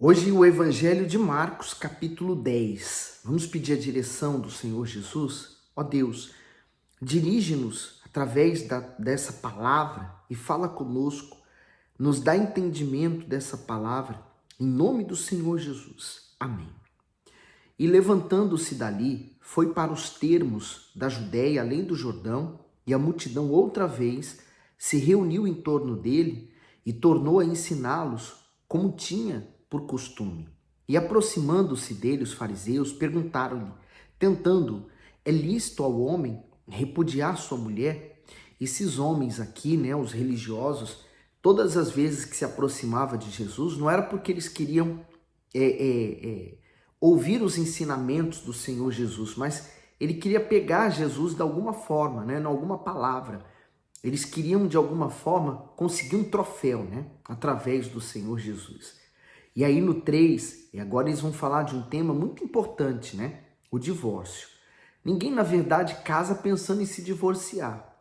Hoje o Evangelho de Marcos, capítulo 10. Vamos pedir a direção do Senhor Jesus? Ó Deus, dirige-nos através dessa palavra e fala conosco, nos dá entendimento dessa palavra, em nome do Senhor Jesus. Amém. E levantando-se dali, foi para os termos da Judéia, além do Jordão, e a multidão outra vez se reuniu em torno dele e tornou a ensiná-los como tinha por costume. E aproximando-se dele os fariseus, perguntaram-lhe, tentando, é lícito ao homem repudiar sua mulher? Esses homens aqui, os religiosos, todas as vezes que se aproximava de Jesus, não era porque eles queriam ouvir os ensinamentos do Senhor Jesus, mas ele queria pegar Jesus de alguma forma, em alguma palavra. Eles queriam, de alguma forma, conseguir um troféu, através do Senhor Jesus. E aí no 3, e agora eles vão falar de um tema muito importante, o divórcio. Ninguém, na verdade, casa pensando em se divorciar.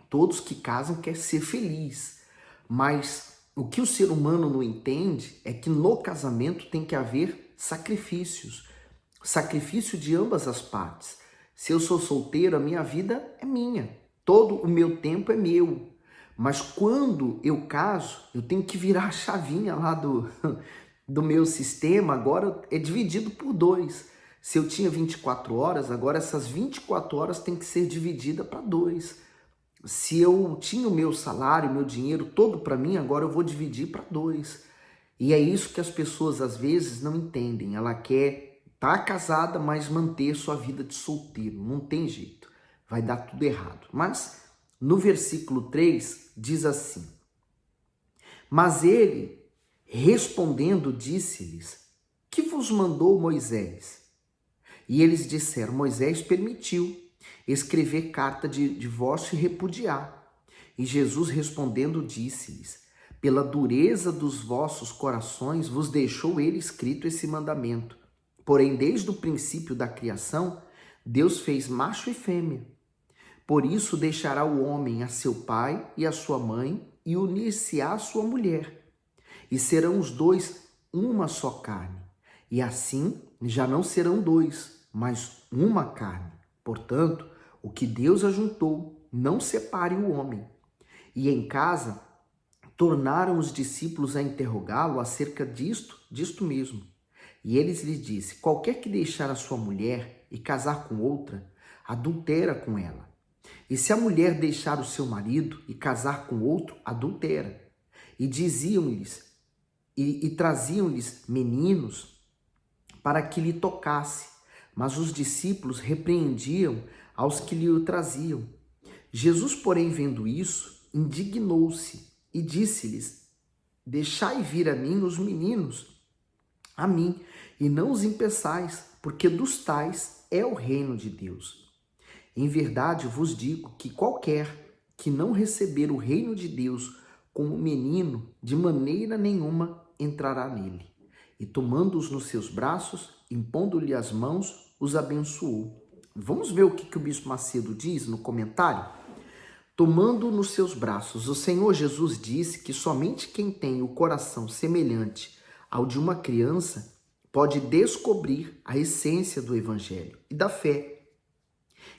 Todos que casam querem ser felizes. Mas o que o ser humano não entende é que no casamento tem que haver sacrifícios. Sacrifício de ambas as partes. Se eu sou solteiro, a minha vida é minha. Todo o meu tempo é meu. Mas quando eu caso, eu tenho que virar a chavinha lá do meu sistema, agora é dividido por 2. Se eu tinha 24 horas, agora essas 24 horas tem que ser dividida para 2. Se eu tinha o meu salário, o meu dinheiro todo para mim, agora eu vou dividir para 2. E é isso que as pessoas às vezes não entendem. Ela quer estar casada, mas manter sua vida de solteiro. Não tem jeito. Vai dar tudo errado. Mas no versículo 3 diz assim: mas ele, respondendo, disse-lhes, que vos mandou Moisés? E eles disseram, Moisés permitiu escrever carta de divórcio e repudiar. E Jesus respondendo disse-lhes, pela dureza dos vossos corações vos deixou ele escrito esse mandamento. Porém, desde o princípio da criação, Deus fez macho e fêmea. Por isso deixará o homem a seu pai e a sua mãe e unir-se-á à sua mulher. E serão os dois uma só carne. E assim já não serão dois, mas uma carne. Portanto, o que Deus ajuntou, não separe o homem. E em casa, tornaram os discípulos a interrogá-lo acerca disto mesmo. E eles lhe disse, qualquer que deixar a sua mulher e casar com outra, adultera com ela. E se a mulher deixar o seu marido e casar com outro, adultera. E diziam-lhes, e traziam-lhes meninos para que lhe tocasse. Mas os discípulos repreendiam aos que lhe o traziam. Jesus, porém, vendo isso, indignou-se e disse-lhes, deixai vir a mim os meninos, a mim, e não os impeçais, porque dos tais é o reino de Deus. Em verdade vos digo que qualquer que não receber o reino de Deus como menino, de maneira nenhuma entrará nele. E tomando-os nos seus braços, impondo-lhe as mãos, os abençoou. Vamos ver o que o Bispo Macedo diz no comentário? Tomando nos seus braços, o Senhor Jesus disse que somente quem tem o coração semelhante ao de uma criança pode descobrir a essência do Evangelho e da fé.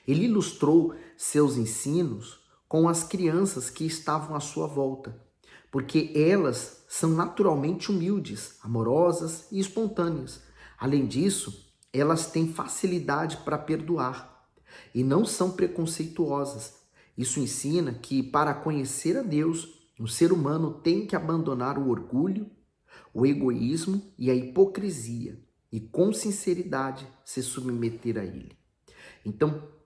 Ele ilustrou seus ensinos com as crianças que estavam à sua volta, porque elas são naturalmente humildes, amorosas e espontâneas. Além disso, elas têm facilidade para perdoar e não são preconceituosas. Isso ensina que, para conhecer a Deus, o ser humano tem que abandonar o orgulho, o egoísmo e a hipocrisia e, com sinceridade, se submeter a Ele. Então,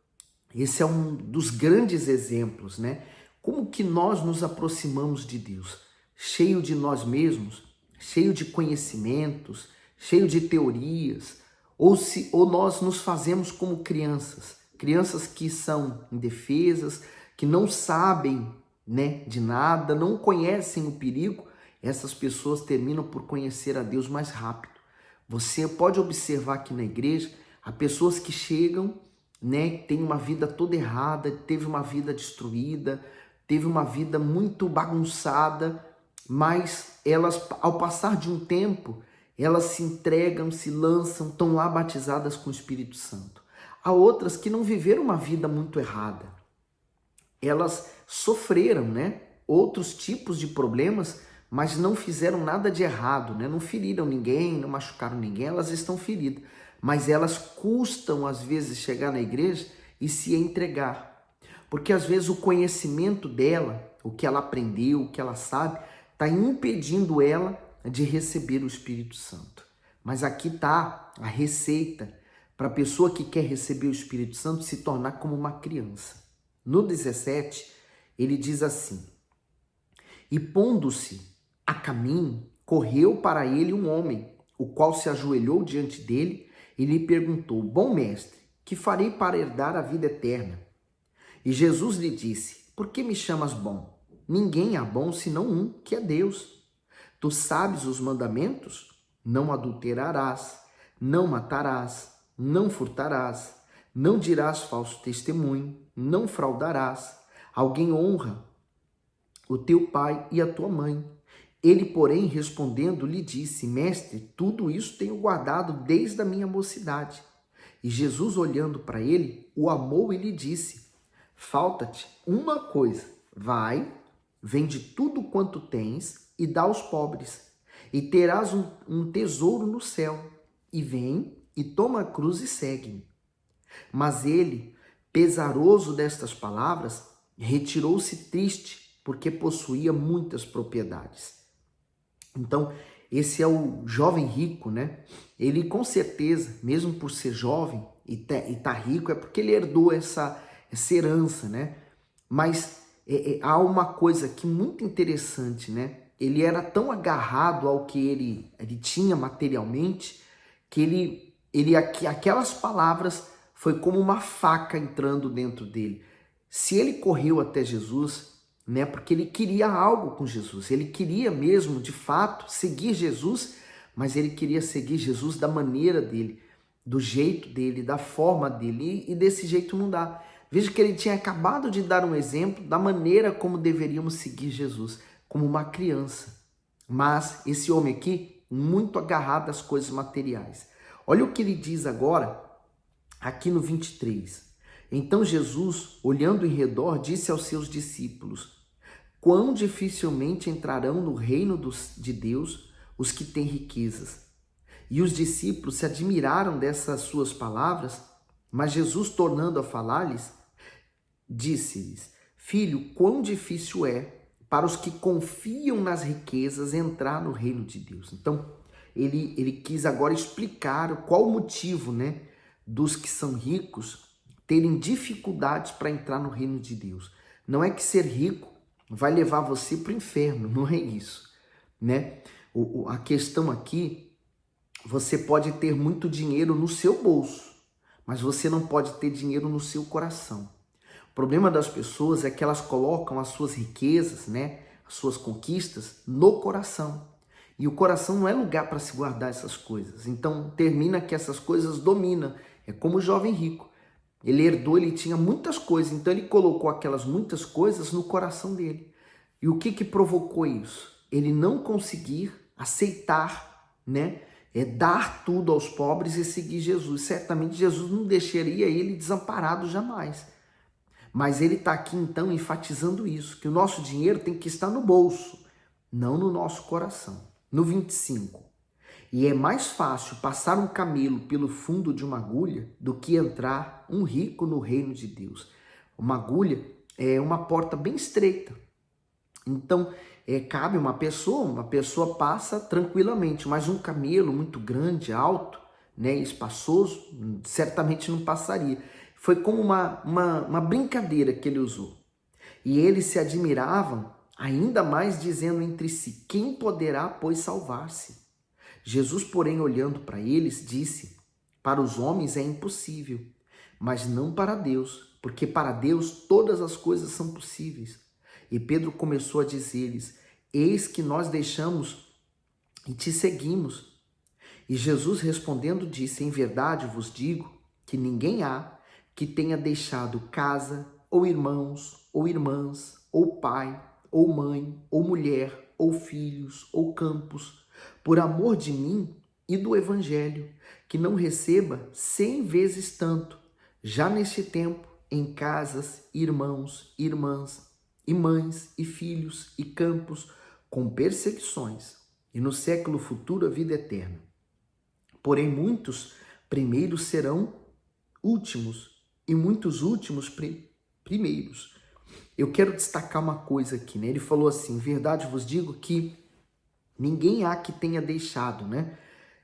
esse é um dos grandes exemplos, Como que nós nos aproximamos de Deus? Cheio de nós mesmos, cheio de conhecimentos, cheio de teorias, ou nós nos fazemos como crianças que são indefesas, que não sabem, de nada, não conhecem o perigo. Essas pessoas terminam por conhecer a Deus mais rápido. Você pode observar aqui na igreja, há pessoas que chegam, tem uma vida toda errada, teve uma vida destruída, teve uma vida muito bagunçada, mas elas, ao passar de um tempo, elas se entregam, se lançam, estão lá batizadas com o Espírito Santo. Há outras que não viveram uma vida muito errada. Elas sofreram, né, outros tipos de problemas, mas não fizeram nada de errado, né? Não feriram ninguém, não machucaram ninguém, elas estão feridas. Mas elas custam, às vezes, chegar na igreja e se entregar. Porque, às vezes, o conhecimento dela, o que ela aprendeu, o que ela sabe, está impedindo ela de receber o Espírito Santo. Mas aqui está a receita para a pessoa que quer receber o Espírito Santo se tornar como uma criança. No 17, ele diz assim: e pondo-se a caminho, correu para ele um homem, o qual se ajoelhou diante dele e lhe perguntou: bom mestre, que farei para herdar a vida eterna? E Jesus lhe disse: por que me chamas bom? Ninguém há bom senão um, que é Deus. Tu sabes os mandamentos? Não adulterarás, não matarás, não furtarás, não dirás falso testemunho, não fraudarás. Alguém honra o teu pai e a tua mãe. Ele, porém, respondendo, lhe disse: mestre, tudo isso tenho guardado desde a minha mocidade. E Jesus, olhando para ele, o amou e lhe disse: falta-te uma coisa. Vai, vende tudo quanto tens e dá aos pobres, e terás um tesouro no céu. E vem e toma a cruz e segue-me. Mas ele, pesaroso destas palavras, retirou-se triste, porque possuía muitas propriedades. Então, esse é o jovem rico, né? Ele, com certeza, mesmo por ser jovem e tá rico, é porque ele herdou essa herança, né? Mas há uma coisa aqui muito interessante, né? Ele era tão agarrado ao que ele tinha materialmente, que aquelas palavras foi como uma faca entrando dentro dele. Se ele correu até Jesus, né, porque ele queria algo com Jesus, ele queria mesmo, de fato, seguir Jesus, mas ele queria seguir Jesus da maneira dele, do jeito dele, da forma dele, e desse jeito não dá. Veja que ele tinha acabado de dar um exemplo da maneira como deveríamos seguir Jesus, como uma criança. Mas esse homem aqui, muito agarrado às coisas materiais. Olha o que ele diz agora, aqui no 23. Então Jesus, olhando em redor, disse aos seus discípulos: quão dificilmente entrarão no reino de Deus os que têm riquezas. E os discípulos se admiraram dessas suas palavras, mas Jesus, tornando a falar-lhes, disse-lhes: filho, quão difícil é para os que confiam nas riquezas entrar no reino de Deus. Então, ele quis agora explicar qual o motivo, né, dos que são ricos terem dificuldades para entrar no reino de Deus. Não é que ser rico vai levar você para o inferno, não é isso, né? A questão aqui, você pode ter muito dinheiro no seu bolso, mas você não pode ter dinheiro no seu coração. O problema das pessoas é que elas colocam as suas riquezas, né, as suas conquistas no coração. E o coração não é lugar para se guardar essas coisas. Então termina que essas coisas dominam. É como o jovem rico. Ele herdou, ele tinha muitas coisas, então ele colocou aquelas muitas coisas no coração dele. E o que provocou isso? Ele não conseguir aceitar, né, dar tudo aos pobres e seguir Jesus. Certamente Jesus não deixaria ele desamparado jamais. Mas ele está aqui então enfatizando isso, que o nosso dinheiro tem que estar no bolso, não no nosso coração. No 25. E é mais fácil passar um camelo pelo fundo de uma agulha do que entrar um rico no reino de Deus. Uma agulha é uma porta bem estreita. Então, cabe uma pessoa passa tranquilamente, mas um camelo muito grande, alto, né, espaçoso, certamente não passaria. Foi como uma brincadeira que ele usou. E eles se admiravam ainda mais, dizendo entre si: quem poderá, pois, salvar-se? Jesus, porém, olhando para eles, disse: para os homens é impossível, mas não para Deus, porque para Deus todas as coisas são possíveis. E Pedro começou a dizer-lhes: eis que nós deixamos e te seguimos. E Jesus, respondendo, disse: em verdade vos digo que ninguém há que tenha deixado casa, ou irmãos, ou irmãs, ou pai, ou mãe, ou mulher, ou filhos, ou campos, por amor de mim, e do evangelho, que não receba 100 vezes tanto, já neste tempo, em casas, irmãos, irmãs, e mães, e filhos, e campos, com perseguições, e no século futuro a vida eterna. Porém, muitos primeiros serão últimos, e muitos últimos primeiros. Eu quero destacar uma coisa aqui, né? Ele falou assim: verdade vos digo que ninguém há que tenha deixado, né?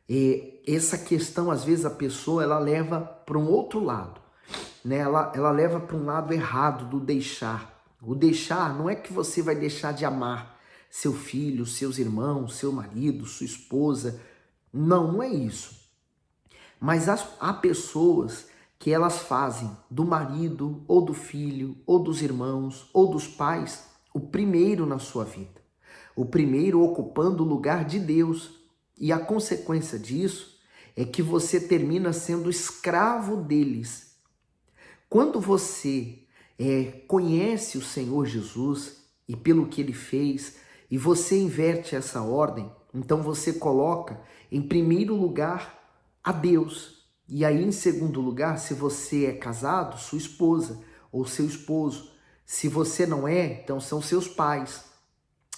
E essa questão, às vezes, a pessoa ela leva para um outro lado, né? Ela leva para um lado errado do deixar. O deixar não é que você vai deixar de amar seu filho, seus irmãos, seu marido, sua esposa. Não, não é isso. Mas há pessoas que elas fazem do marido, ou do filho, ou dos irmãos, ou dos pais, o primeiro na sua vida. O primeiro ocupando o lugar de Deus. E a consequência disso é que você termina sendo escravo deles. Quando você conhece o Senhor Jesus e pelo que Ele fez, e você inverte essa ordem, então você coloca em primeiro lugar a Deus. E aí, em segundo lugar, se você é casado, sua esposa ou seu esposo. Se você não é, então são seus pais.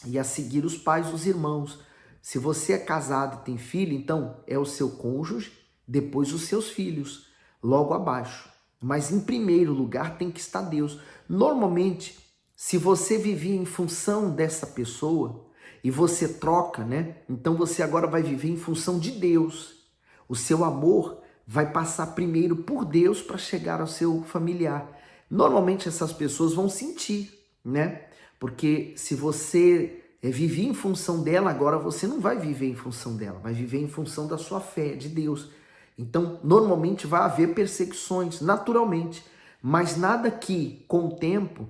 E a seguir os pais, os irmãos. Se você é casado e tem filho, então é o seu cônjuge, depois os seus filhos, logo abaixo. Mas em primeiro lugar tem que estar Deus. Normalmente, se você vivia em função dessa pessoa e você troca, né? Então você agora vai viver em função de Deus. O seu amor vai passar primeiro por Deus para chegar ao seu familiar. Normalmente essas pessoas vão sentir, né? Porque se você vivia em função dela, agora você não vai viver em função dela, vai viver em função da sua fé, de Deus. Então, normalmente vai haver perseguições, naturalmente, mas nada que, com o tempo,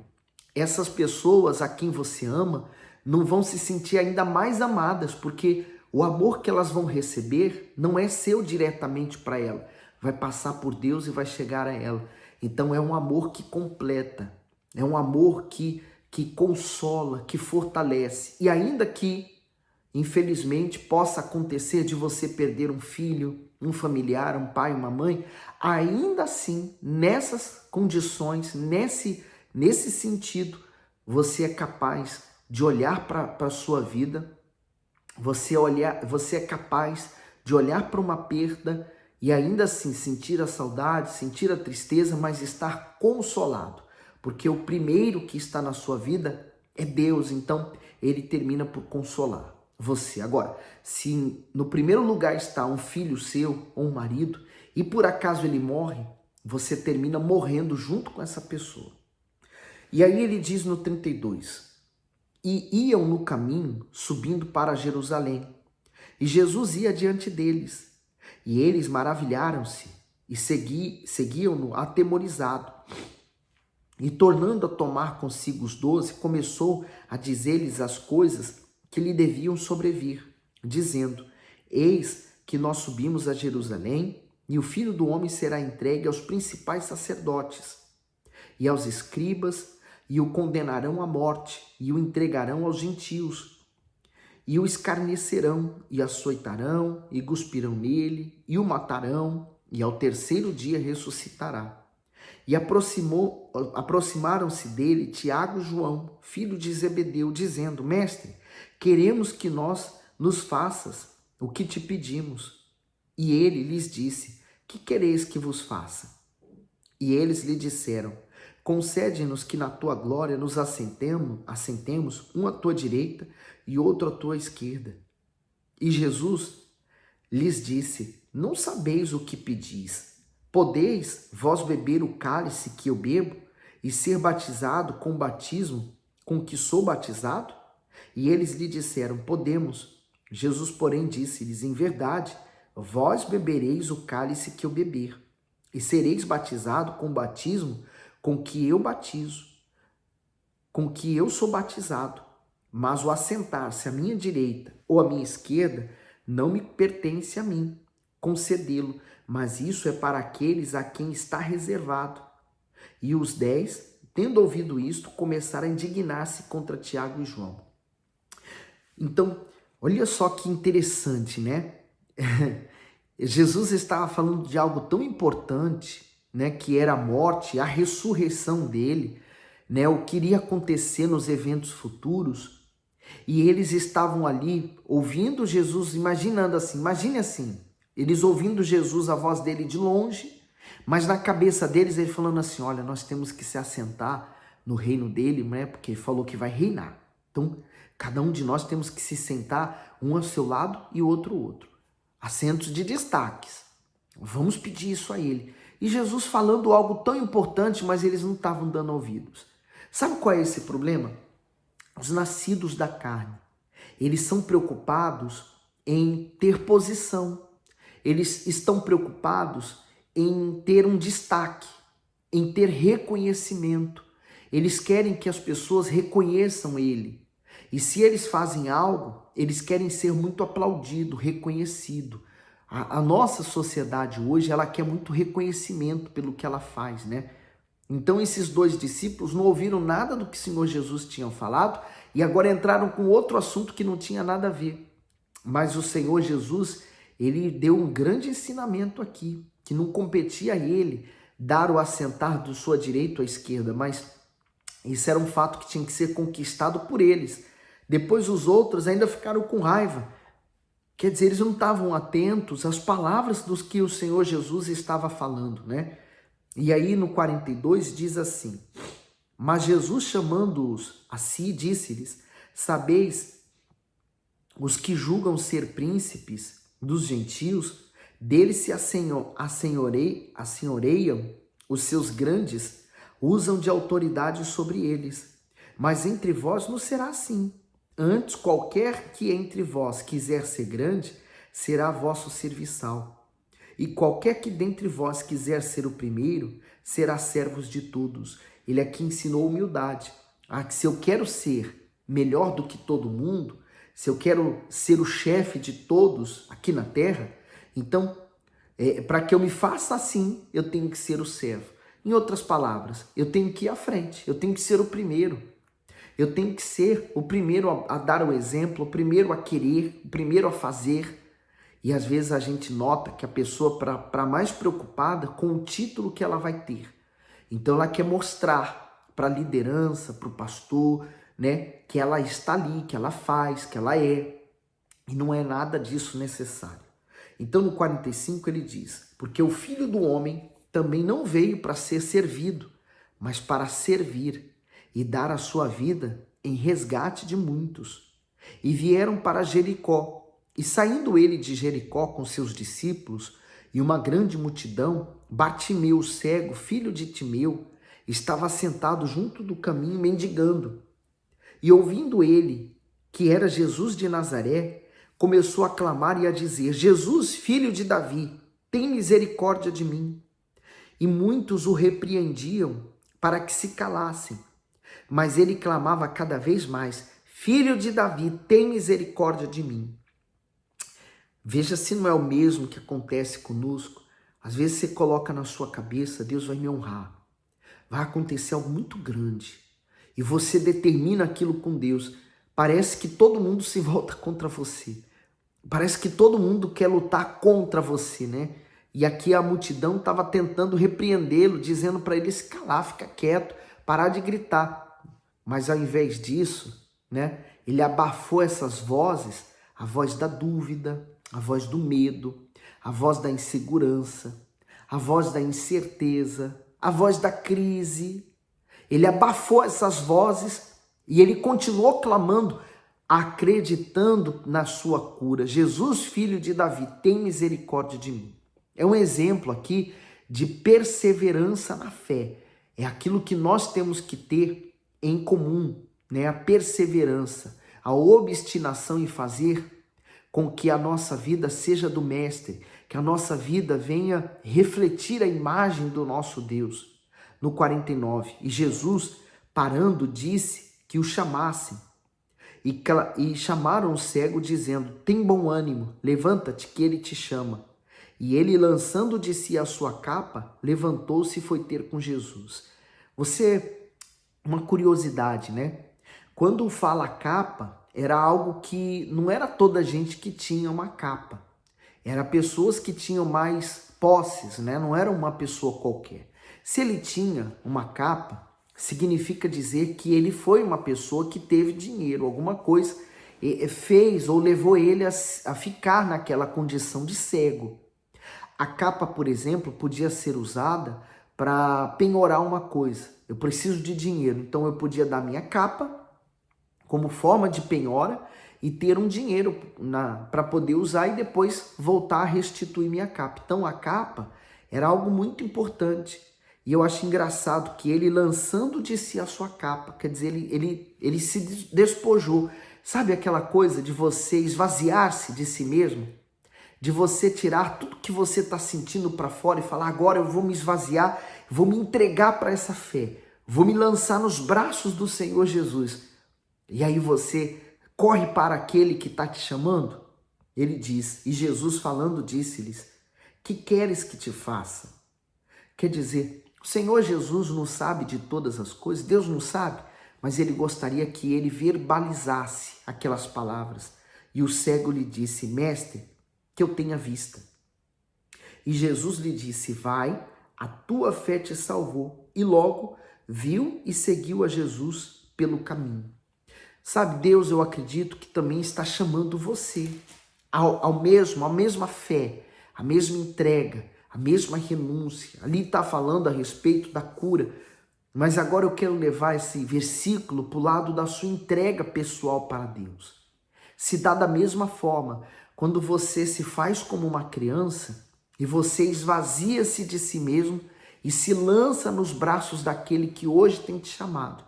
essas pessoas a quem você ama não vão se sentir ainda mais amadas, porque o amor que elas vão receber não é seu diretamente para ela, vai passar por Deus e vai chegar a ela. Então é um amor que completa, é um amor que consola, que fortalece. E ainda que, infelizmente, possa acontecer de você perder um filho, um familiar, um pai, uma mãe, ainda assim, nessas condições, nesse sentido, você é capaz de olhar para a sua vida, você é capaz de olhar para uma perda e ainda assim sentir a saudade, sentir a tristeza, mas estar consolado. Porque o primeiro que está na sua vida é Deus, então ele termina por consolar você. Agora, se no primeiro lugar está um filho seu ou um marido e por acaso ele morre, você termina morrendo junto com essa pessoa. E aí ele diz no 32, e iam no caminho subindo para Jerusalém, e Jesus ia diante deles, e eles maravilharam-se e seguiam-no atemorizados. E tornando a tomar consigo os 12, começou a dizer-lhes as coisas que lhe deviam sobrevir, dizendo: eis que nós subimos a Jerusalém, e o Filho do Homem será entregue aos principais sacerdotes e aos escribas, e o condenarão à morte, e o entregarão aos gentios, e o escarnecerão, e açoitarão, e cuspirão nele, e o matarão, e ao terceiro dia ressuscitará. E aproximaram-se dele Tiago e João, filho de Zebedeu, dizendo: Mestre, queremos que nos faças o que te pedimos. E ele lhes disse: que quereis que vos faça? E eles lhe disseram: concede-nos que na tua glória nos assentemos, um à tua direita e outro à tua esquerda. E Jesus lhes disse: não sabeis o que pedis. Podeis vós beber o cálice que eu bebo e ser batizado com o batismo com que sou batizado? E eles lhe disseram: podemos. Jesus, porém, disse-lhes: em verdade, vós bebereis o cálice que eu beber, e sereis batizado com o batismo com que eu batizo, com que eu sou batizado. Mas o assentar-se à minha direita ou à minha esquerda não me pertence a mim concedê-lo, mas isso é para aqueles a quem está reservado. E os 10, tendo ouvido isto, começaram a indignar-se contra Tiago e João. Então, olha só que interessante, né? Jesus estava falando de algo tão importante, né, que era a morte, a ressurreição dele, né, o que iria acontecer nos eventos futuros, e eles estavam ali ouvindo Jesus, imaginando assim, imagine assim, eles ouvindo Jesus, a voz dele de longe, mas na cabeça deles ele falando assim, olha, nós temos que se assentar no reino dele, né, porque ele falou que vai reinar. Então, cada um de nós temos que se sentar um ao seu lado e o outro. Assentos de destaques. Vamos pedir isso a ele. E Jesus falando algo tão importante, mas eles não estavam dando ouvidos. Sabe qual é esse problema? Os nascidos da carne. Eles são preocupados em ter posição. Eles estão preocupados em ter um destaque, em ter reconhecimento. Eles querem que as pessoas reconheçam ele. E se eles fazem algo, eles querem ser muito aplaudido, reconhecido. A nossa sociedade hoje, ela quer muito reconhecimento pelo que ela faz, né? Então esses dois discípulos não ouviram nada do que o Senhor Jesus tinha falado e agora entraram com outro assunto que não tinha nada a ver. Mas o Senhor Jesus, ele deu um grande ensinamento aqui, que não competia a ele dar o assentar do sua direita ou esquerda, mas isso era um fato que tinha que ser conquistado por eles. Depois os outros ainda ficaram com raiva. Quer dizer, eles não estavam atentos às palavras dos que o Senhor Jesus estava falando, né? E aí no 42 diz assim, mas Jesus chamando-os a si, disse-lhes, sabeis, os que julgam ser príncipes dos gentios, deles se assenhoreiam, os seus grandes usam de autoridade sobre eles. Mas entre vós não será assim. Antes, qualquer que entre vós quiser ser grande, será vosso serviçal. E qualquer que dentre vós quiser ser o primeiro, será servos de todos. Ele aqui ensinou humildade. Que se eu quero ser melhor do que todo mundo, se eu quero ser o chefe de todos aqui na terra, então, para que eu me faça assim, eu tenho que ser o servo. Em outras palavras, eu tenho que ir à frente, eu tenho que ser o primeiro. Eu tenho que ser o primeiro a dar o exemplo, o primeiro a querer, o primeiro a fazer. E às vezes a gente nota que a pessoa para mais preocupada com o título que ela vai ter. Então ela quer mostrar para a liderança, para o pastor, né, que ela está ali, que ela faz, que ela é. E não é nada disso necessário. Então no 45 ele diz, porque o Filho do Homem também não veio para ser servido, mas para servir e dar a sua vida em resgate de muitos. E vieram para Jericó. E saindo ele de Jericó com seus discípulos e uma grande multidão, Bartimeu, cego, filho de Timeu, estava sentado junto do caminho mendigando. E ouvindo ele que era Jesus de Nazaré, começou a clamar e a dizer, Jesus, filho de Davi, tem misericórdia de mim. E muitos o repreendiam para que se calassem. Mas ele clamava cada vez mais, filho de Davi, tem misericórdia de mim. Veja se não é o mesmo que acontece conosco. Às vezes você coloca na sua cabeça, Deus vai me honrar. Vai acontecer algo muito grande. E você determina aquilo com Deus. Parece que todo mundo se volta contra você. Parece que todo mundo quer lutar contra você, né? E aqui a multidão estava tentando repreendê-lo, dizendo para ele se calar, ficar quieto, parar de gritar. Mas ao invés disso, né, ele abafou essas vozes, a voz da dúvida, a voz do medo, a voz da insegurança, a voz da incerteza, a voz da crise. Ele abafou essas vozes e ele continuou clamando, acreditando na sua cura. Jesus, filho de Davi, tem misericórdia de mim. É um exemplo aqui de perseverança na fé. É aquilo que nós temos que ter em comum, né? A perseverança, a obstinação em fazer com que a nossa vida seja do Mestre, que a nossa vida venha refletir a imagem do nosso Deus. No 49, e Jesus, parando, disse que o chamassem. E chamaram o cego, dizendo, tem bom ânimo, levanta-te que ele te chama. E ele, lançando de si a sua capa, levantou-se e foi ter com Jesus. Uma curiosidade, né? Quando fala capa, era algo que não era toda gente que tinha uma capa. Eram pessoas que tinham mais posses, né? Não era uma pessoa qualquer. Se ele tinha uma capa, significa dizer que ele foi uma pessoa que teve dinheiro, alguma coisa fez ou levou ele a ficar naquela condição de cego. A capa, por exemplo, podia ser usada para penhorar uma coisa. Eu preciso de dinheiro, então eu podia dar minha capa como forma de penhora e ter um dinheiro para poder usar e depois voltar a restituir minha capa. Então a capa era algo muito importante. E eu acho engraçado que ele, lançando de si a sua capa, quer dizer, ele se despojou. Sabe aquela coisa de você esvaziar-se de si mesmo? De você tirar tudo que você está sentindo para fora e falar, agora eu vou me esvaziar, vou me entregar para essa fé, vou me lançar nos braços do Senhor Jesus. E aí você corre para aquele que está te chamando. Ele diz, e Jesus falando disse-lhes, que queres que te faça? Quer dizer, o Senhor Jesus não sabe de todas as coisas, Deus não sabe, mas ele gostaria que ele verbalizasse aquelas palavras. E o cego lhe disse, mestre, que eu tenha vista. E Jesus lhe disse, vai, a tua fé te salvou. E logo viu e seguiu a Jesus pelo caminho. Sabe, Deus, eu acredito que também está chamando você à mesma fé, à mesma entrega, à mesma renúncia. Ali está falando a respeito da cura, mas agora eu quero levar esse versículo para o lado da sua entrega pessoal para Deus. Se dá da mesma forma, quando você se faz como uma criança e você esvazia-se de si mesmo e se lança nos braços daquele que hoje tem te chamado.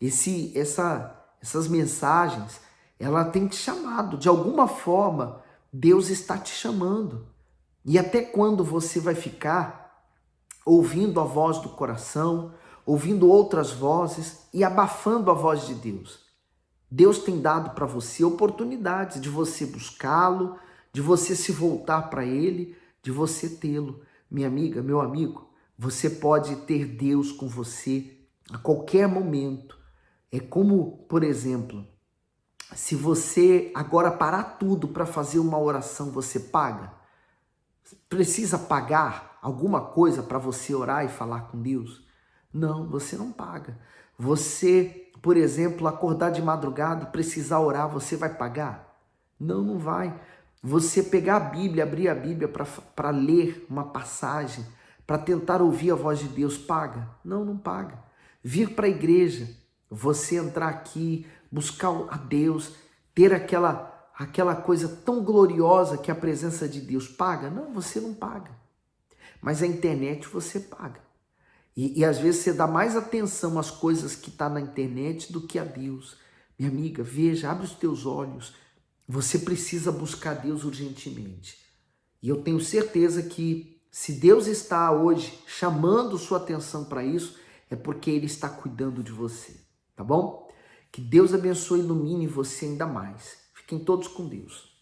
Essas mensagens, ela tem te chamado. De alguma forma, Deus está te chamando. E até quando você vai ficar ouvindo a voz do coração, ouvindo outras vozes e abafando a voz de Deus? Deus tem dado para você oportunidades de você buscá-lo, de você se voltar para ele, de você tê-lo. Minha amiga, meu amigo, você pode ter Deus com você a qualquer momento. É como, por exemplo, se você agora parar tudo para fazer uma oração, você paga? Precisa pagar alguma coisa para você orar e falar com Deus? Não, você não paga. Você, por exemplo, acordar de madrugada e precisar orar, você vai pagar? Não, não vai. Você pegar a Bíblia, abrir a Bíblia para ler uma passagem, para tentar ouvir a voz de Deus, paga? Não, não paga. Vir para a igreja, você entrar aqui, buscar a Deus, ter aquela coisa tão gloriosa que é a presença de Deus, paga? Não, você não paga. Mas a internet você paga. E às vezes você dá mais atenção às coisas que estão na internet do que a Deus. Minha amiga, veja, abre os teus olhos. Você precisa buscar Deus urgentemente. E eu tenho certeza que se Deus está hoje chamando sua atenção para isso, é porque Ele está cuidando de você, tá bom? Que Deus abençoe e ilumine você ainda mais. Fiquem todos com Deus.